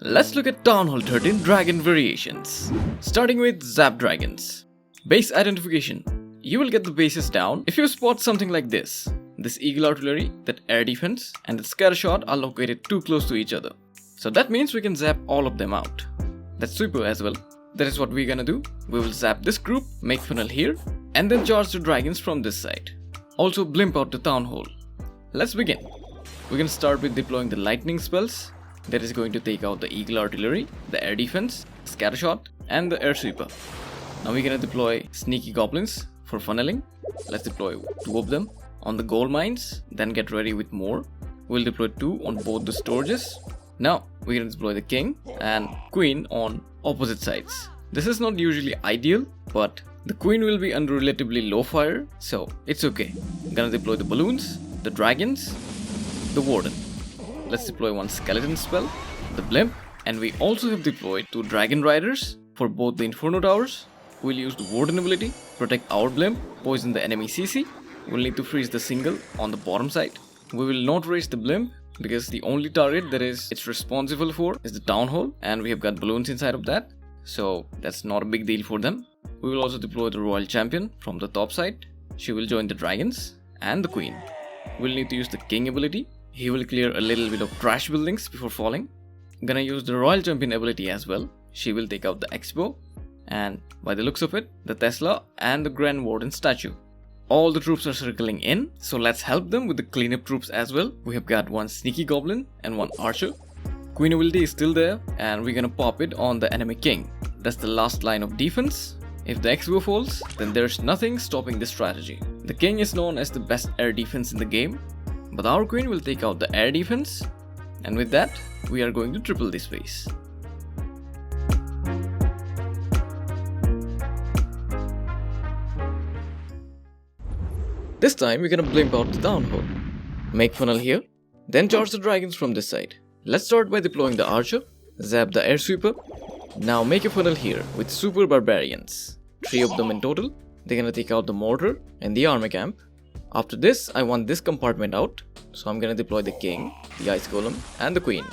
Let's look at Town Hall 13 Dragon variations. Starting with Zap Dragons. Base identification. You will get the bases down if you spot something like this. This Eagle Artillery, that air defense, and the Scatter Shot are located too close to each other. So that means we can zap all of them out. That's super as well. That is what we're gonna do. We will zap this group, make funnel here, and then charge the dragons from this side. Also blimp out the Town Hall. Let's begin. We're gonna start with deploying the lightning spells. That is going to take out the Eagle Artillery, the air defense, Scatter Shot, and the air sweeper. Now we're gonna deploy sneaky goblins for funneling. Let's deploy 2 of them on the gold mines, then get ready with more. We'll deploy 2 on both the storages. Now we're gonna deploy the king and queen on opposite sides. This is not usually ideal, but the queen will be under relatively low fire, so it's okay. I'm gonna deploy the balloons, the dragons, the warden. Let's deploy 1 skeleton spell, the blimp, and we also have deployed 2 dragon riders for both the inferno towers. We'll use the warden ability, protect our blimp, poison the enemy CC. We'll need to freeze the single on the bottom side. We will not raise the blimp because the only target that it's responsible for is the town hall, and we have got balloons inside of that, so that's not a big deal for them. We will also deploy the royal champion from the top side. She will join the dragons and the queen. We'll need to use the king ability. He will clear a little bit of trash buildings before falling. I'm gonna use the royal champion ability as well. She will take out the expo, and by the looks of it, the Tesla and the grand warden statue. All the troops are circling in, so let's help them with the cleanup troops as well. We have got 1 sneaky goblin and 1 archer. Queen ability is still there, and we're gonna pop it on the enemy king. That's the last line of defense. If the expo falls, then there's nothing stopping this strategy. The king is known as the best air defense in the game, but our queen will take out the air defense, and with that, we are going to triple this phase. This time we're gonna blimp out the town hall. Make funnel here, then charge the dragons from this side. Let's start by deploying the archer, zap the air sweeper. Now make a funnel here with super barbarians. 3 of them in total. They're gonna take out the mortar and the armor camp. After this, I want this compartment out, so I'm gonna deploy the king, the ice golem, and the queen.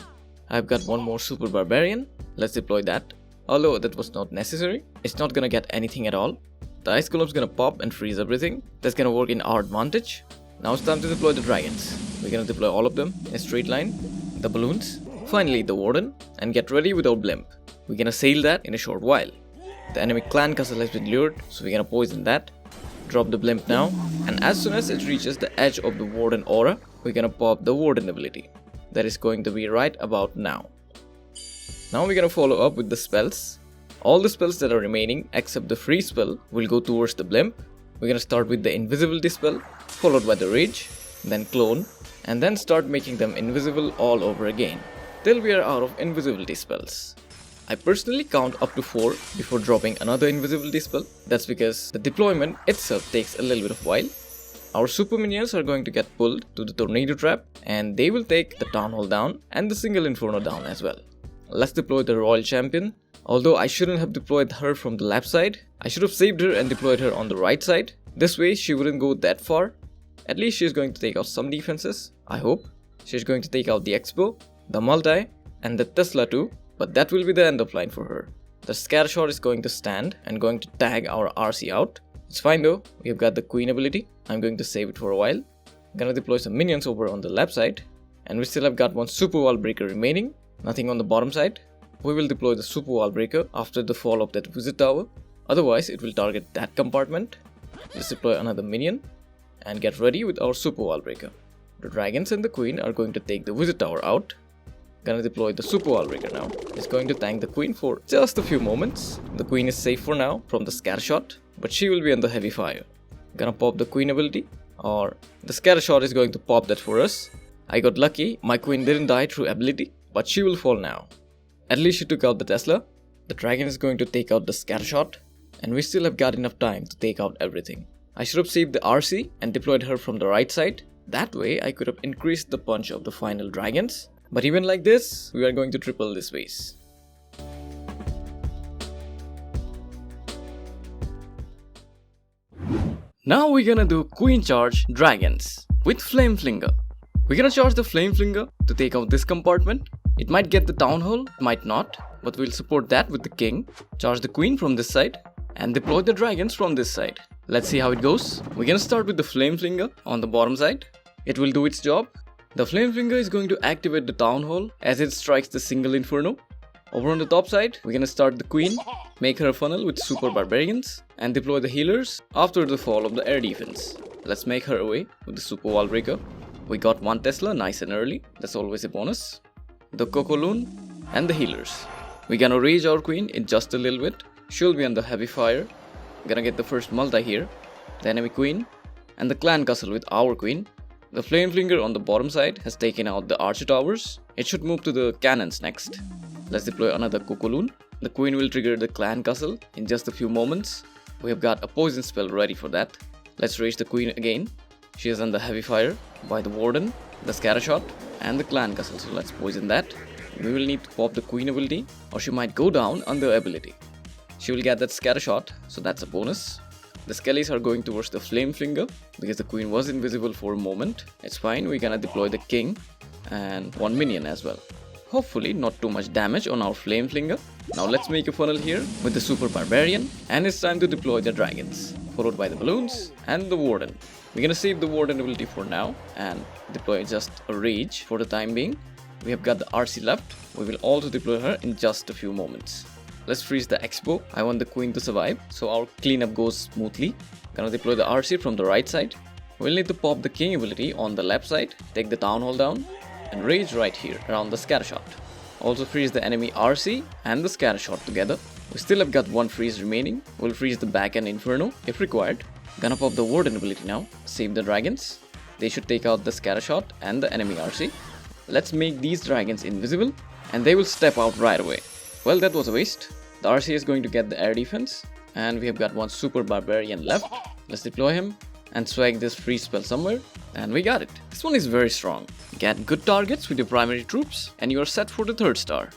I've got 1 more super barbarian. Let's deploy that. Although that was not necessary, it's not gonna get anything at all. The ice golem's gonna pop and freeze everything. That's gonna work in our advantage. Now it's time to deploy the dragons. We're gonna deploy all of them in a straight line. The balloons, finally the warden, and get ready with our blimp. We're gonna sail that in a short while. The enemy clan castle has been lured, so we're gonna poison that. Drop the blimp now, and as soon as it reaches the edge of the warden aura, we're gonna pop the warden ability. That is going to be right about now. Now we're gonna follow up with the spells. All the spells that are remaining except the free spell will go towards the blimp. We're gonna start with the invisibility spell, followed by the rage, then clone, and then start making them invisible all over again, till we are out of invisibility spells. I personally count up to 4 before dropping another invisibility spell. That's because the deployment itself takes a little bit of while. Our super minions are going to get pulled to the tornado trap, and they will take the town hall down and the single inferno down as well. Let's deploy the royal champion. Although I shouldn't have deployed her from the left side, I should have saved her and deployed her on the right side. This way she wouldn't go that far. At least she's going to take out some defenses, I hope. She's going to take out the expo, the multi, and the Tesla too, but that will be the end of line for her. The scatter shot is going to stand and going to tag our RC out. It's fine though, we have got the queen ability. I'm going to save it for a while. I'm gonna deploy some minions over on the left side, and we still have got 1 super wall breaker remaining, nothing on the bottom side. We will deploy the super wall breaker after the fall of that wizard tower, otherwise it will target that compartment. Let's deploy another minion and get ready with our super wall breaker. The dragons and the queen are going to take the wizard tower out. Gonna deploy the super wall breaker now. It's going to tank the queen for just a few moments. The queen is safe for now from the scatter shot, but she will be under heavy fire. Gonna pop the queen ability, or the scatter shot is going to pop that for us. I got lucky, my queen didn't die through ability, but she will fall now. At least she took out the Tesla. The dragon is going to take out the scatter shot, and we still have got enough time to take out everything. I should have saved the RC and deployed her from the right side. That way I could have increased the punch of the final dragons. But even like this, we are going to triple this phase. Now we're gonna do Queen Charge Dragons with Flame Flinger. We're gonna charge the Flame Flinger to take out this compartment. It might get the Town Hall, might not, but we'll support that with the king. Charge the queen from this side and deploy the dragons from this side. Let's see how it goes. We're gonna start with the Flame Flinger on the bottom side. It will do its job. The Flame Flinger is going to activate the Town Hall as it strikes the single Inferno. Over on the top side, we're gonna start the queen, make her a funnel with super barbarians, and deploy the healers after the fall of the air defense. Let's make her away with the super wall breaker. We got 1 Tesla nice and early, that's always a bonus. The Coco Loon and the healers. We're gonna rage our queen in just a little bit. She'll be under heavy fire. Gonna get the first multi here, the enemy queen, and the clan castle with our queen. The Flame Flinger on the bottom side has taken out the archer towers. It should move to the cannons next. Let's deploy another Coco Loon. The queen will trigger the clan castle in just a few moments. We have got a poison spell ready for that. Let's rage the queen again. She is under heavy fire by the warden, the scatter shot, and the clan castle, so let's poison that. We will need to pop the queen ability or she might go down under ability. She will get that scatter shot, so that's a bonus. The skellies are going towards the Flame Flinger because the queen was invisible for a moment. It's fine, we're gonna deploy the king and 1 minion as well. Hopefully not too much damage on our Flame Flinger. Now let's make a funnel here with the super barbarian, and it's time to deploy the dragons, followed by the balloons and the warden. We're gonna save the warden ability for now and deploy just a rage for the time being. We have got the RC left. We will also deploy her in just a few moments. Let's freeze the expo. I want the queen to survive, so our cleanup goes smoothly. Gonna deploy the RC from the right side. We'll need to pop the king ability on the left side, take the town hall down, and rage right here around the scatter shot. Also freeze the enemy RC and the scatter shot together. We still have got 1 freeze remaining. We'll freeze the back end inferno if required. Gonna pop the warden ability now, save the dragons. They should take out the scatter shot and the enemy RC. Let's make these dragons invisible and they will step out right away. Well, that was a waste. The RC is going to get the air defense and we have got 1 super barbarian left. Let's deploy him and swag this freeze spell somewhere, and we got it. This one is very strong. Get good targets with your primary troops and you are set for the 3rd star.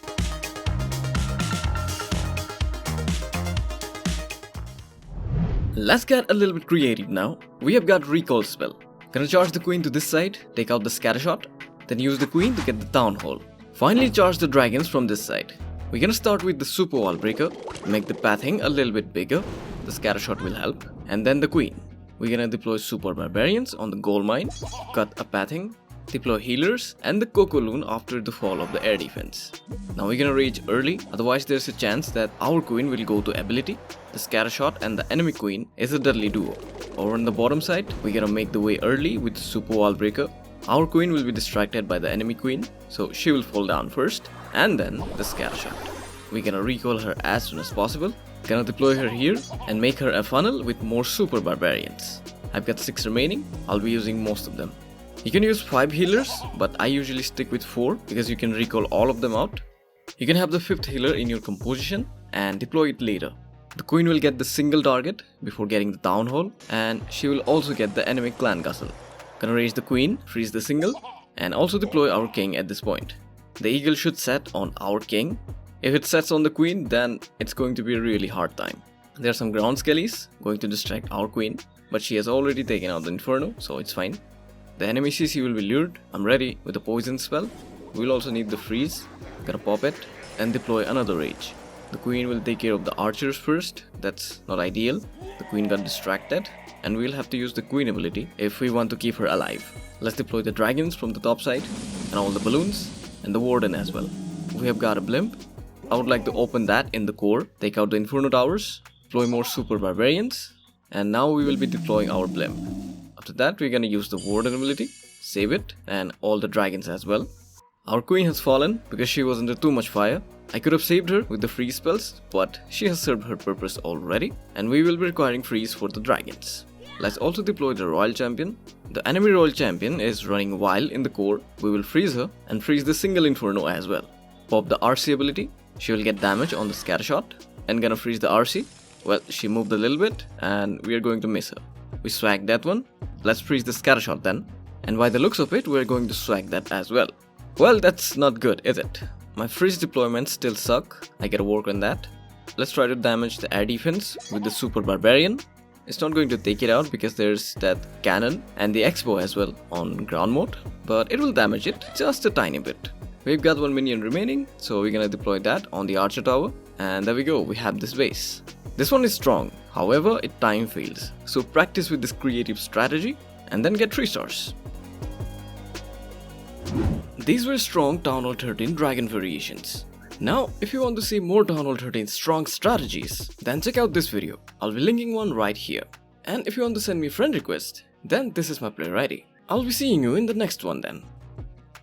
Let's get a little bit creative now. We have got recall spell. Gonna charge the queen to this side, take out the scatter shot, then use the queen to get the town hall. Finally charge the dragons from this side. We're gonna start with the super wall breaker, make the pathing a little bit bigger, the scatter shot will help, and then the queen. We're gonna deploy super barbarians on the gold mine, cut a pathing, deploy healers and the Coco Loon after the fall of the air defense. Now we're gonna rage early, otherwise there's a chance that our queen will go to ability. The scatter shot and the enemy queen is a deadly duo. Over on the bottom side, we're gonna make the way early with the super wall breaker. Our queen will be distracted by the enemy queen, so she will fall down first, and then the scatter shot. We're gonna recall her as soon as possible. Gonna deploy her here and make her a funnel with more super barbarians. I've got 6 remaining, I'll be using most of them. You can use 5 healers, but I usually stick with 4 because you can recall all of them out. You can have the 5th healer in your composition and deploy it later. The queen will get the single target before getting the town hall, and she will also get the enemy clan castle. Gonna raise the queen, freeze the single, and also deploy our king at this point. The eagle should set on our king. If it sets on the queen, then it's going to be a really hard time. There are some ground skellies going to distract our queen, but she has already taken out the inferno, so it's fine. The enemy CC will be lured. I'm ready with the poison spell. We'll also need the freeze. Gonna pop it and deploy another rage. The queen will take care of the archers first. That's not ideal. The queen got distracted and we'll have to use the queen ability if we want to keep her alive. Let's deploy the dragons from the top side and all the balloons and the warden as well. We have got a blimp. I would like to open that in the core, take out the inferno towers, deploy more super barbarians, and now we will be deploying our blimp. After that we're gonna use the warden ability, save it, and all the dragons as well. Our queen has fallen because she was under too much fire. I could have saved her with the freeze spells, but she has served her purpose already, and we will be requiring freeze for the dragons. Let's also deploy the royal champion. The enemy royal champion is running wild in the core. We will freeze her and freeze the single inferno as well. Pop the RC ability. She will get damage on the scatter shot and gonna freeze the RC. Well, she moved a little bit and we are going to miss her. We swag that one. Let's freeze the scatter shot then. And by the looks of it, we're going to swag that as well. Well, that's not good, is it? My freeze deployments still suck. I gotta work on that. Let's try to damage the air defense with the super barbarian. It's not going to take it out because there's that cannon and the expo as well on ground mode, but it will damage it just a tiny bit. We've got one minion remaining, so we're gonna deploy that on the archer tower. And there we go, we have this base. This one is strong, however it time fails. So practice with this creative strategy and then get 3 stars. These were strong Town Hall 13 dragon variations. Now, if you want to see more Town Hall 13 strong strategies, then check out this video. I'll be linking one right here. And if you want to send me a friend request, then this is my player ID. I'll be seeing you in the next one then.